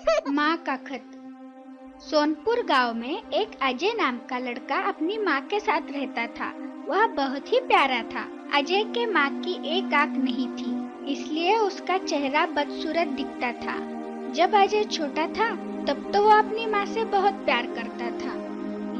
माँ का खत। सोनपुर गांव में एक अजय नाम का लड़का अपनी माँ के साथ रहता था। वह बहुत ही प्यारा था। अजय के माँ की एक आंख नहीं थी, इसलिए उसका चेहरा बदसूरत दिखता था। जब अजय छोटा था तब तो वो अपनी माँ से बहुत प्यार करता था,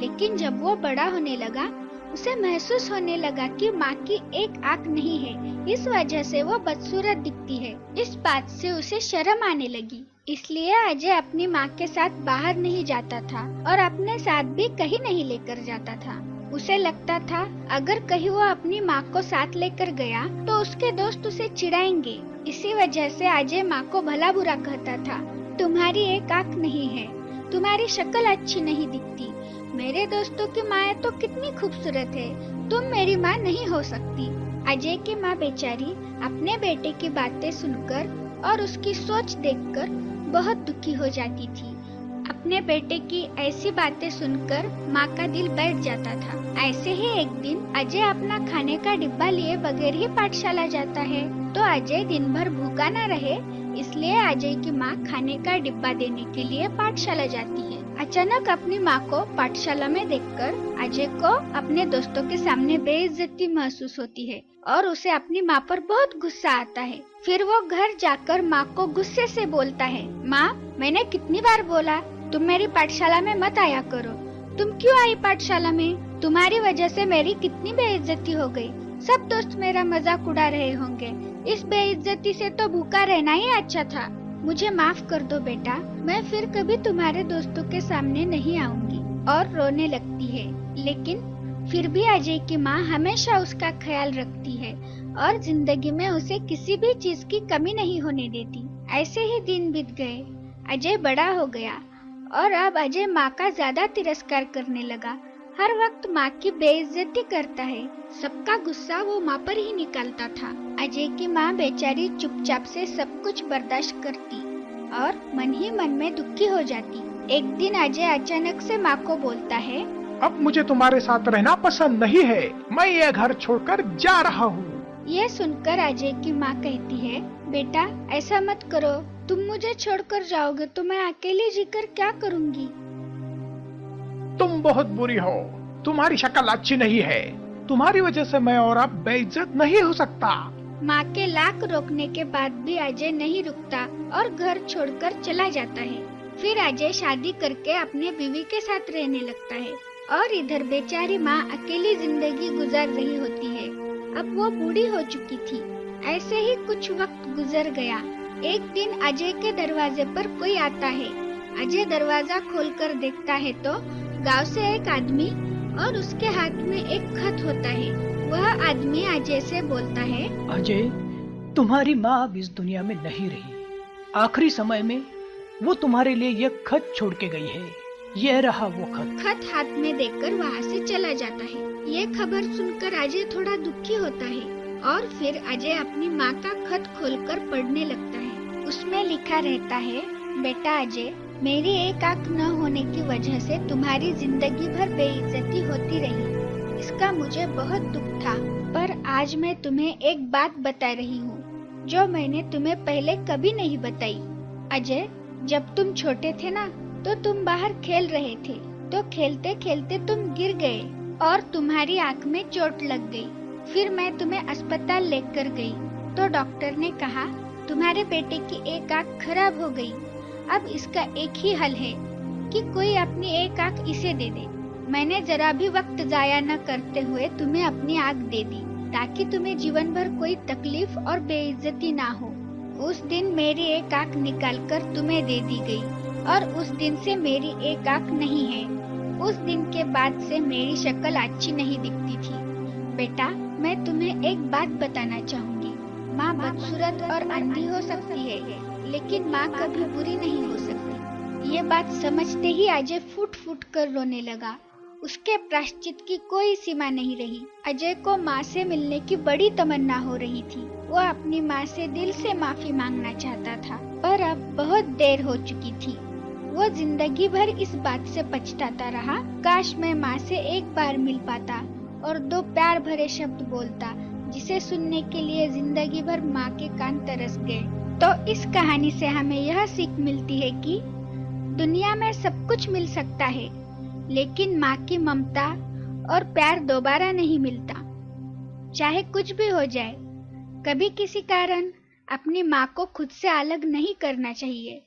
लेकिन जब वो बड़ा होने लगा उसे महसूस होने लगा कि माँ की एक आंख नहीं है, इस वजह से वो बदसूरत दिखती है। इस बात से उसे शर्म आने लगी, इसलिए अजय अपनी माँ के साथ बाहर नहीं जाता था और अपने साथ भी कहीं नहीं लेकर जाता था। उसे लगता था अगर कहीं वो अपनी माँ को साथ लेकर गया तो उसके दोस्त उसे चिढ़ाएंगे। इसी वजह से अजय माँ को भला बुरा कहता था, तुम्हारी एक आंख नहीं है, तुम्हारी शक्ल अच्छी नहीं दिखती, मेरे दोस्तों की माँ तो कितनी खूबसूरत है, तुम मेरी माँ नहीं हो सकती। अजय की माँ बेचारी अपने बेटे की बातें सुनकर और उसकी सोच देखकर बहुत दुखी हो जाती थी। अपने बेटे की ऐसी बातें सुनकर माँ का दिल बैठ जाता था। ऐसे ही एक दिन अजय अपना खाने का डिब्बा लिए बगैर ही पाठशाला जाता है, तो अजय दिन भर भूखा न रहे इसलिए अजय की माँ खाने का डिब्बा देने के लिए पाठशाला जाती है। अचानक अपनी माँ को पाठशाला में देखकर अजय को अपने दोस्तों के सामने बेइज्जती महसूस होती है और उसे अपनी माँ पर बहुत गुस्सा आता है। फिर वो घर जाकर माँ को गुस्से से बोलता है, माँ, मैंने कितनी बार बोला तुम मेरी पाठशाला में मत आया करो, तुम क्यों आई पाठशाला में? तुम्हारी वजह से मेरी कितनी बेइज्जती हो गई, सब दोस्त मेरा मजाक उड़ा रहे होंगे, इस बेइज्जती से तो भूखा रहना ही अच्छा था। मुझे माफ कर दो बेटा, मैं फिर कभी तुम्हारे दोस्तों के सामने नहीं आऊंगी। और रोने लगती है, लेकिन फिर भी अजय की माँ हमेशा उसका ख्याल रखती है और जिंदगी में उसे किसी भी चीज की कमी नहीं होने देती। ऐसे ही दिन बीत गए। अजय बड़ा हो गया और अब अजय माँ का ज्यादा तिरस्कार करने लगा। हर वक्त माँ की बेइज्जती करता है, सबका गुस्सा वो माँ पर ही निकालता था। अजय की माँ बेचारी चुपचाप से सब कुछ बर्दाश्त करती और मन ही मन में दुखी हो जाती। एक दिन अजय अचानक से माँ को बोलता है, अब मुझे तुम्हारे साथ रहना पसंद नहीं है, मैं ये घर छोड़कर जा रहा हूँ। ये सुनकर अजय की माँ कहती है, बेटा ऐसा मत करो, तुम मुझे छोड़कर जाओगे तो मैं अकेले जीकर क्या करूँगी? तुम बहुत बुरी हो, तुम्हारी शक्ल अच्छी नहीं है, तुम्हारी वजह से मैं और अब बेइज्जत नहीं हो सकता। माँ के लाख रोकने के बाद भी अजय नहीं रुकता और घर छोड़कर चला जाता है। फिर अजय शादी करके अपने बीवी के साथ रहने लगता है और इधर बेचारी माँ अकेली जिंदगी गुजार रही होती है। अब वो बूढ़ी हो चुकी थी। ऐसे ही कुछ वक्त गुजर गया। एक दिन अजय के दरवाजे पर कोई आता है। अजय दरवाजा खोलकर देखता है तो गांव से एक आदमी और उसके हाथ में एक खत होता है। वह आदमी अजय से बोलता है, अजय, तुम्हारी माँ अब इस दुनिया में नहीं रही। आखिरी समय में वो तुम्हारे लिए यह खत छोड़ के गई है। यह रहा वो खत। खत हाथ में देकर वहाँ से चला जाता है। ये खबर सुनकर अजय थोड़ा दुखी होता है और फिर अजय अपनी माँ का खत खोलकर पढ़ने लगता है। उसमें लिखा रहता है, बेटा अजय, मेरी एक आंख न होने की वजह से तुम्हारी जिंदगी भर बेइज्जती होती रही। इसका मुझे बहुत दुख था, पर आज मैं तुम्हें एक बात बता रही हूँ जो मैंने तुम्हें पहले कभी नहीं बताई। अजय, जब तुम छोटे थे ना तो तुम बाहर खेल रहे थे, तो खेलते खेलते तुम गिर गए और तुम्हारी आंख में चोट लग गई। फिर मैं तुम्हें अस्पताल लेकर गई तो डॉक्टर ने कहा तुम्हारे बेटे की एक आंख खराब हो गई। अब इसका एक ही हल है कि कोई अपनी एक आंख इसे दे दे। मैंने जरा भी वक्त जाया न करते हुए तुम्हें अपनी आंख दे दी ताकि तुम्हें जीवन भर कोई तकलीफ और बेइज्जती ना हो। उस दिन मेरी एक आंख निकालकर तुम्हें दे दी गई और उस दिन से मेरी एक आंख नहीं है। उस दिन के बाद से मेरी शक्ल अच्छी नहीं दिखती थी। बेटा, मैं तुम्हें एक बात बताना चाहूँगी। माँ बदसूरत और अंधी हो सकती है, लेकिन माँ कभी बुरी नहीं हो सकती। ये बात समझते ही अजय फूट फूट कर रोने लगा। उसके प्रायश्चित की कोई सीमा नहीं रही। अजय को माँ से मिलने की बड़ी तमन्ना हो रही थी। वो अपनी माँ से दिल से माफी मांगना चाहता था, पर अब बहुत देर हो चुकी थी। वो जिंदगी भर इस बात से पछताता रहा, काश मैं माँ से एक बार मिल पाता और दो प्यार भरे शब्द बोलता जिसे सुनने के लिए जिंदगी भर माँ के कान तरस गए। तो इस कहानी से हमें यह सीख मिलती है कि दुनिया में सब कुछ मिल सकता है, लेकिन माँ की ममता और प्यार दोबारा नहीं मिलता। चाहे कुछ भी हो जाए, कभी किसी कारण अपनी माँ को खुद से अलग नहीं करना चाहिए।